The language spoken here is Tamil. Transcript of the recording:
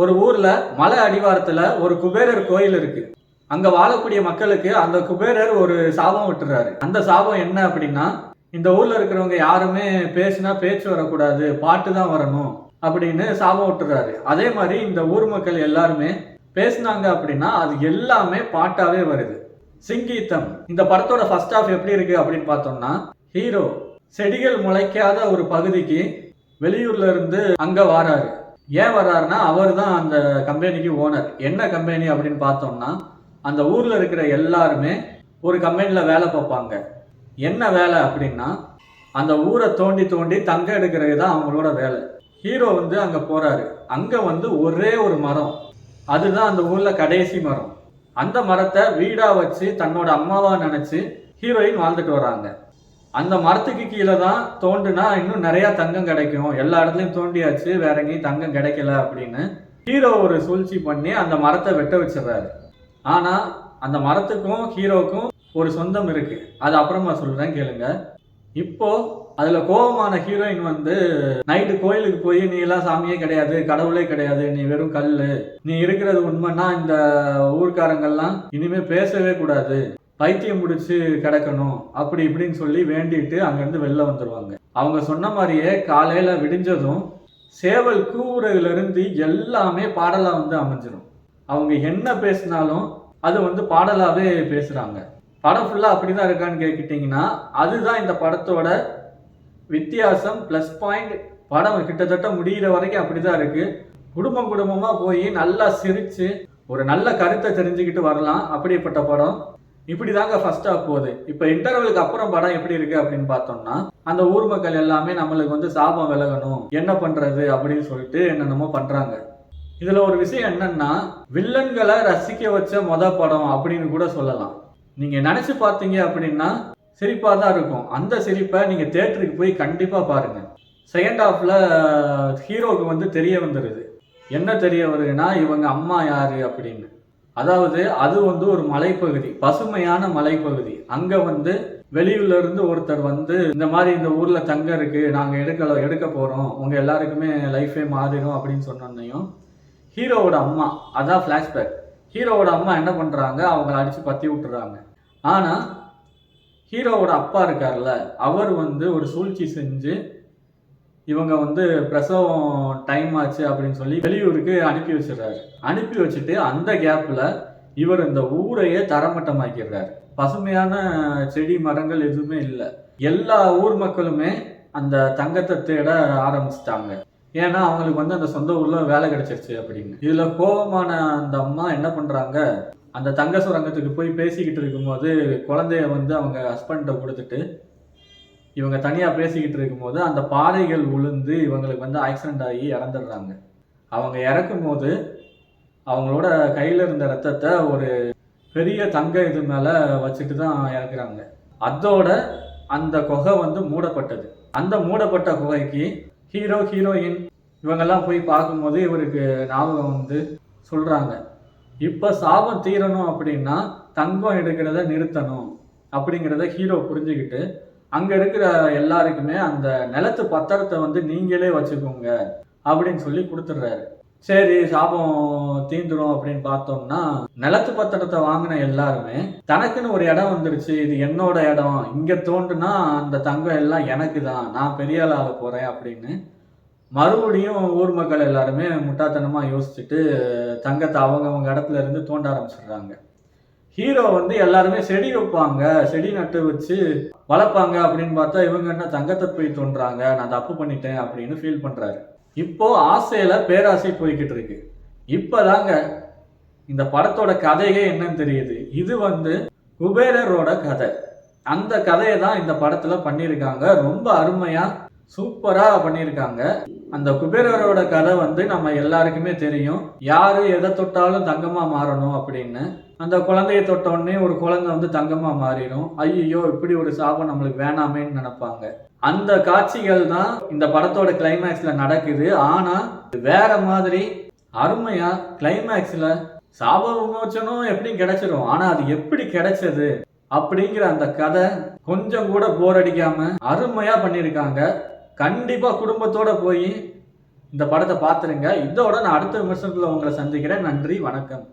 ஒரு ஊர்ல மலை அடிவாரத்துல ஒரு குபேரர் கோயில் இருக்கு. அங்க வாழக்கூடிய மக்களுக்கு அந்த குபேரர் ஒரு சாபம் விட்டுறாரு. அந்த சாபம் என்ன அப்படின்னா, இந்த ஊர்ல இருக்கிறவங்க யாருமே பேசினா பேச்சு வரக்கூடாது, பாட்டு தான் வரணும் அப்படின்னு சாபம் விட்டுறாரு. அதே மாதிரி இந்த ஊர் மக்கள் எல்லாருமே பேசினாங்க அப்படின்னா அது எல்லாமே பாட்டாவே வருது. சிங்கீதம். இந்த படத்தோட ஃபர்ஸ்ட் ஹாஃப் எப்படி இருக்கு அப்படின்னு பார்த்தோம்னா, ஹீரோ செடிகள் முளைக்காத ஒரு பகுதிக்கு வெளியூர்ல இருந்து அங்க வாராரு. ஏன் வர்றாருன்னா, அவர் தான் அந்த கம்பெனிக்கு ஓனர். என்ன கம்பெனி அப்படின்னு பார்த்தோம்னா, அந்த ஊர்ல இருக்கிற எல்லாருமே ஒரு கம்பெனில வேலை பார்ப்பாங்க. என்ன வேலை அப்படின்னா, அந்த ஊரை தோண்டி தோண்டி தங்கம் எடுக்கிறது தான் அவங்களோட வேலை. ஹீரோ வந்து அங்க போறாரு. அங்க வந்து ஒரே ஒரு மரம், அதுதான் அந்த ஊர்ல கடைசி மரம். அந்த மரத்தை வீடா வச்சு தன்னோட அம்மாவா நினைச்சு ஹீரோயின் வாழ்ந்துட்டு வராங்க. அந்த மரத்துக்கு கீழே தான் தோண்டுனா இன்னும் நிறைய தங்கம் கிடைக்கும், எல்லா இடத்துலையும் தோண்டியாச்சு, வேற எங்கேயும் தங்கம் கிடைக்கல அப்படின்னு ஹீரோ ஒரு சூழ்ச்சி பண்ணி அந்த மரத்தை வெட்ட வச்சிடறாரு. ஆனா அந்த மரத்துக்கும் ஹீரோக்கும் ஒரு சொந்தம் இருக்கு, அது அப்புறமா சொல்றேன் கேளுங்க. இப்போ அதுல கோபமான ஹீரோயின் வந்து நைட்டு கோயிலுக்கு போய், நீ எல்லாம் சாமியே கிடையாது, கடவுளே கிடையாது, நீ வெறும் கல்லு, நீ இருக்கிறது உண்மைன்னா இந்த ஊர்க்காரங்கெல்லாம் இனிமே பேசவே கூடாது, பைத்தியம் பிடிச்சு கிடக்கணும் அப்படி இப்படின்னு சொல்லி வேண்டிட்டு அங்கிருந்து வெளில வந்துருவாங்க. அவங்க சொன்ன மாதிரியே காலையில விடிஞ்சதும் சேவல் கூவுறதுல இருந்து எல்லாமே பாடலா வந்து அமைஞ்சிடும். அவங்க என்ன பேசினாலும் அது வந்து பாடலாவே பேசுறாங்க. படம் ஃபுல்லா அப்படிதான் இருக்கான்னு கேட்டுட்டீங்கன்னா, அதுதான் இந்த படத்தோட வித்தியாசம், பிளஸ் பாயிண்ட். படம் கிட்டத்தட்ட முடிகிற வரைக்கும் அப்படிதான் இருக்கு. குடும்பம் குடும்பமா போய் நல்லா சிரிச்சு ஒரு நல்ல கருத்தை தெரிஞ்சுக்கிட்டு வரலாம். அப்படிப்பட்ட படம். இப்படி தாங்க ஃபர்ஸ்ட் ஹாஃப் போகுது. இப்போ இன்டர்வலுக்கு அப்புறம் படம் எப்படி இருக்கு அப்படின்னு பார்த்தோம்னா, அந்த ஊர் மக்கள் எல்லாமே நம்மளுக்கு வந்து சாபம் விலகணும், என்ன பண்றது அப்படின்னு சொல்லிட்டு என்னென்னமோ பண்றாங்க. இதுல ஒரு விஷயம் என்னன்னா, வில்லன்களை ரசிக்க வச்ச படம் அப்படின்னு கூட சொல்லலாம். நீங்க நினைச்சு பார்த்தீங்க அப்படின்னா சிரிப்பா தான் இருக்கும். அந்த சிரிப்பை நீங்க தியேட்டருக்கு போய் கண்டிப்பா பாருங்க. செகண்ட் ஹாஃப்ல ஹீரோக்கு வந்து தெரிய வந்துடுது. என்ன தெரிய வருதுன்னா, இவங்க அம்மா யாரு அப்படின்னு. அதாவது அது வந்து ஒரு மலைப்பகுதி, பசுமையான மலைப்பகுதி. அங்க வந்து வெளியூர்ல இருந்து ஒருத்தர் வந்து இந்த மாதிரி இந்த ஊர்ல தங்கம் இருக்கு, நாங்க எடுக்க போறோம், உங்க எல்லாருக்குமே லைஃபே மாறிடும் அப்படின்னு சொன்னோன்னையும் ஹீரோவோட அம்மா, அதான் பிளாஷ்பேக், ஹீரோவோட அம்மா என்ன பண்றாங்க, அவங்கள அடிச்சு பத்தி விட்டுறாங்க. ஆனா ஹீரோவோட அப்பா இருக்கார்ல, அவர் வந்து ஒரு சூழ்ச்சி செஞ்சு இவங்க வந்து பிரசவம் டைம் ஆச்சு அப்படின்னு சொல்லி வெளியூருக்கு அனுப்பி வச்சிடறாரு. அனுப்பி வச்சுட்டு அந்த கேப்ல இவர் இந்த ஊரையே தரமட்டமாக்கிறார். பசுமையான செடி மரங்கள் எதுவுமே இல்லை. எல்லா ஊர் மக்களுமே அந்த தங்கத்தை தேட ஆரம்பிச்சிட்டாங்க. ஏன்னா அவங்களுக்கு வந்து அந்த சொந்த ஊர்ல வேலை கிடைச்சிருச்சு அப்படின்னு. இதுல கோபமான அந்த அம்மா என்ன பண்றாங்க, அந்த தங்க சுரங்கத்துக்கு போய் பேசிக்கிட்டு இருக்கும்போது குழந்தைய வந்து அவங்க ஹஸ்பண்ட கொடுத்துட்டு இவங்க தனியாக பேசிக்கிட்டு இருக்கும்போது அந்த பாறைகள் விழுந்து இவங்களுக்கு வந்து ஆக்சிடென்ட் ஆகி இறந்துடுறாங்க. அவங்க இறக்கும் போது அவங்களோட கையில் இருந்த ரத்தத்தை ஒரு பெரிய தங்க இது மேலே வச்சுட்டு தான் இறக்குறாங்க. அதோட அந்த குகை வந்து மூடப்பட்டது. அந்த மூடப்பட்ட குகைக்கு ஹீரோ ஹீரோயின் இவங்கெல்லாம் போய் பார்க்கும்போது இவருக்கு ஞாபகம் வந்து சொல்கிறாங்க, இப்போ சாபம் தீரணும் அப்படின்னா தங்கம் எடுக்கிறத நிறுத்தணும் அப்படிங்கிறத ஹீரோ புரிஞ்சுக்கிட்டு அங்க இருக்கிற எல்லாருக்குமே அந்த நிலத்து பத்திரத்தை வந்து நீங்களே வச்சுக்கோங்க அப்படின்னு சொல்லி கொடுத்துடுறாரு. சரி, சாபம் தீந்துரும் அப்படின்னு பார்த்தோம்னா, நிலத்து பத்திரத்தை வாங்கின எல்லாருமே தனக்குன்னு ஒரு இடம் வந்துருச்சு, இது என்னோட இடம், இங்க தோண்டுனா அந்த தங்கம் எல்லாம் எனக்கு தான், நான் பெரிய ஆளாக போறேன் அப்படின்னு மறுபடியும் ஊர் மக்கள் எல்லாருமே முட்டாத்தனமா யோசிச்சுட்டு தங்கத்தை அவங்க இடத்துல இருந்து தோண்ட ஆரம்பிச்சிடுறாங்க. ஹீரோ வந்து எல்லாருமே செடி வைப்பாங்க, செடி நட்டு வச்சு வளர்ப்பாங்க அப்படின்னு பார்த்தா இவங்க என்ன தங்கத்தை போய் தோன்றாங்க, நான் தப்பு பண்ணிட்டேன் அப்படின்னு ஃபீல் பண்றாரு. இப்போ ஆசையில பேராசை போய்கிட்டு இருக்கு. இப்பதாங்க இந்த படத்தோட கதையே என்னன்னு தெரியுது. இது வந்து குபேரரோட கதை. அந்த கதையை தான் இந்த படத்துல பண்ணியிருக்காங்க. ரொம்ப அருமையா சூப்பரா பண்ணியிருக்காங்க. அந்த குபேரரோட கதை வந்து நம்ம எல்லாருக்குமே தெரியும், யாரு எதை தொட்டாலும் தங்கமா மாறணும் அப்படின்னு. அந்த குழந்தைய தொட்ட உடனே ஒரு குழந்தை வந்து தங்கமா மாறிடும். ஐயோ, இப்படி ஒரு சாபம் நம்மளுக்கு வேணாமேன்னு நினைப்பாங்க. அந்த காட்சிகள் தான் இந்த படத்தோட கிளைமேக்ஸ்ல நடக்குது. ஆனா வேற மாதிரி அருமையா கிளைமேக்ஸ்ல சாப விமோச்சனம் எப்படி கிடைச்சிடும், ஆனா அது எப்படி கிடைச்சது அப்படிங்கிற அந்த கதை கொஞ்சம் கூட போர் அடிக்காம அருமையா பண்ணியிருக்காங்க. கண்டிப்பா குடும்பத்தோட போய் இந்த படத்தை பார்த்துருங்க. இதோட நான் அடுத்த விமர்சனத்தில் உங்களை சந்திக்கிறேன். நன்றி, வணக்கம்.